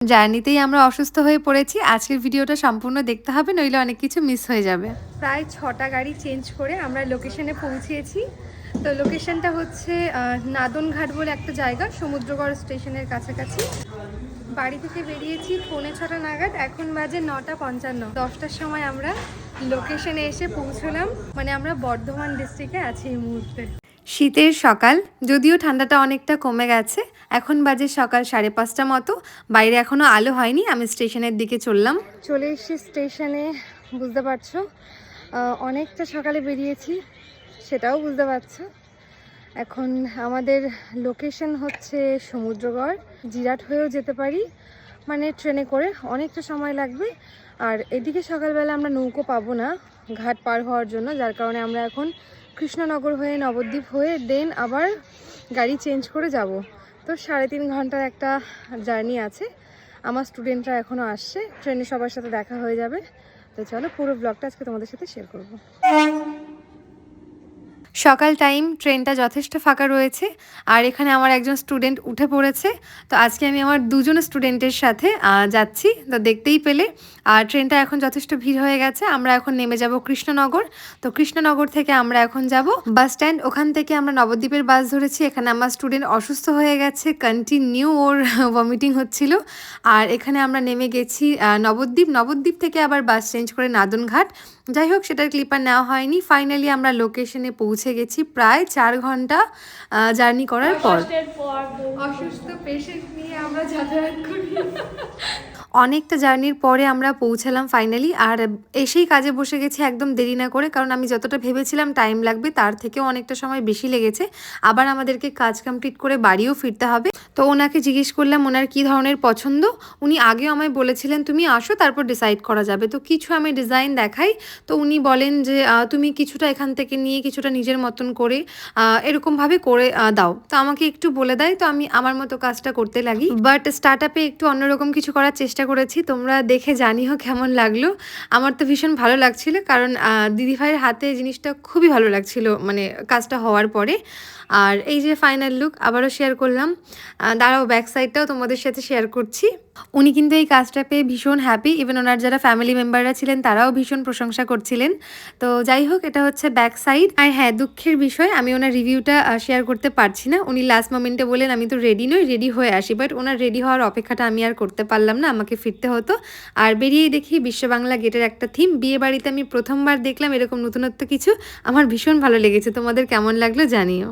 জার্নিতেই আমরা অসুস্থ হয়ে পড়েছি। আজকের ভিডিওটা সম্পূর্ণ দেখতে হবে, নইলে অনেক কিছু মিস হয়ে যাবে। প্রায় 6টা গাড়ি চেঞ্জ করে আমরা লোকেশনে পৌঁছিয়েছি। তো লোকেশনটা হচ্ছে নাদনঘাট বলে একটা জায়গা, সমুদ্রগড় স্টেশনের কাছাকাছি। বাড়ি থেকে বেরিয়েছি 6:45 নাগাদ, এখন বাজে 9:55। 10টার সময় আমরা লোকেশনে এসে পৌঁছলাম। মানে আমরা বর্ধমান ডিস্ট্রিক্টে আছি এই মুহূর্তে। শীতের সকাল, যদিও ঠান্ডাটা অনেকটা কমে গেছে। এখন বাজে সকাল 5:30 মতো, বাইরে এখনও আলো হয়নি। আমি স্টেশনের দিকে চলে এসেছি স্টেশনে। বুঝতে পারছো অনেকটা সকালে বেরিয়েছি, সেটাও বুঝতে পারছো। এখন আমাদের লোকেশন হচ্ছে সমুদ্রগড়। জিরাট হয়েও যেতে পারি, মানে ট্রেনে করে অনেকটা সময় লাগবে। আর এদিকে সকালবেলা আমরা নৌকো পাবো না ঘাট পার হওয়ার জন্য, যার কারণে আমরা এখন কৃষ্ণনগর হয়ে নবদ্বীপ হয়ে দেন আবার গাড়ি চেঞ্জ করে যাব। তো 3.5 ঘন্টার একটা জার্নি আছে। আমার স্টুডেন্টরা এখনও আসছে, ট্রেনে সবার সাথে দেখা হয়ে যাবে। তো চলো পুরো ব্লগটা আজকে তোমাদের সাথে শেয়ার করবো। সকাল টাইম, ট্রেনটা যথেষ্ট ফাঁকা রয়েছে। আর এখানে আমার একজন স্টুডেন্ট উঠে পড়েছে। তো আজকে আমি আমার 2জন স্টুডেন্টের সাথে যাচ্ছি, তো দেখতেই পেলে। আর ট্রেনটা এখন যথেষ্ট ভিড় হয়ে গেছে। আমরা এখন নেমে যাব কৃষ্ণনগর। তো কৃষ্ণনগর থেকে আমরা এখন যাব বাস স্ট্যান্ড। ওখান থেকে আমরা নবদ্বীপের বাস ধরেছি। এখানে আমার স্টুডেন্ট অসুস্থ হয়ে গেছে, কন্টিনিউ ওর ভমিটিং হচ্ছিল। আর এখানে আমরা নেমে গেছি নবদ্বীপ থেকে আবার বাস চেঞ্জ করে নাদনঘাট। যাই হোক, সেটার ক্লিপার নেওয়া হয়নি। ফাইনালি আমরা লোকেশনে পৌঁছে গেছি প্রায় 4 ঘন্টা জার্নি করার পর। অসুস্থ পেশেন্ট নিয়ে আমরা যাতায়াত করি। অনেকটা জার্নির পরে আমরা পৌঁছালাম ফাইনালি। আর এসেই কাজে বসে গেছি একদম দেরি না করে, কারণ আমি যতটা ভেবেছিলাম টাইম লাগবে তার থেকেও অনেকটা সময় বেশি লেগেছে। আবার আমাদেরকে কাজ কমপ্লিট করে বাড়িও ফিরতে হবে। তো ওনাকে জিজ্ঞেস করলাম ওনার কী ধরনের পছন্দ। উনি আগেও আমায় বলেছিলেন তুমি আসো, তারপর ডিসাইড করা যাবে। তো কিছু আমি ডিজাইন দেখাই, তো উনি বলেন যে তুমি কিছুটা এখান থেকে নিয়ে কিছুটা নিজের মতন করে এরকমভাবে করে দাও। তো আমাকে একটু বলে দেয়, তো আমি আমার মতো কাজটা করতে লাগি। বাট স্টার্ট আপে একটু অন্যরকম কিছু করার চেষ্টা করেছি, তোমরা দেখে জানিও কেমন লাগলো। আমার তো ভীষণ ভালো লাগছিল, কারণ দিদিভাইয়ের হাতে জিনিসটা খুবই ভালো লাগছিল মানে কাজটা হওয়ার পরে। আর এই যে ফাইনাল লুক আবারও শেয়ার করলাম। দাঁড়াও, ব্যাক সাইডটাও তোমাদের সাথে শেয়ার করছি। উনি কিন্তু এই কাজটা পেয়ে ভীষণ হ্যাপি। ইভেন ওনার যারা ফ্যামিলি মেম্বাররা ছিলেন তারাও ভীষণ প্রশংসা করছিলেন। তো যাই হোক, এটা হচ্ছে ব্যাক সাইড। আর হ্যাঁ, দুঃখের বিষয় আমি ওনার রিভিউটা শেয়ার করতে পারছি না। উনি লাস্ট মোমেন্টে বলেন আমি তো রেডি নই, রেডি হয়ে আসি। বাট ওনার রেডি হওয়ার অপেক্ষাটা আমি আর করতে পারলাম না, আমাকে ফিরতে হতো। আর বেরিয়েই দেখি বিশ্ব বাংলা গেটের একটা থিম। বিয়ে বাড়িতে আমি প্রথমবার দেখলাম এরকম নতুনত্ব কিছু। আমার ভীষণ ভালো লেগেছে। তোমাদের কেমন লাগলো জানিও।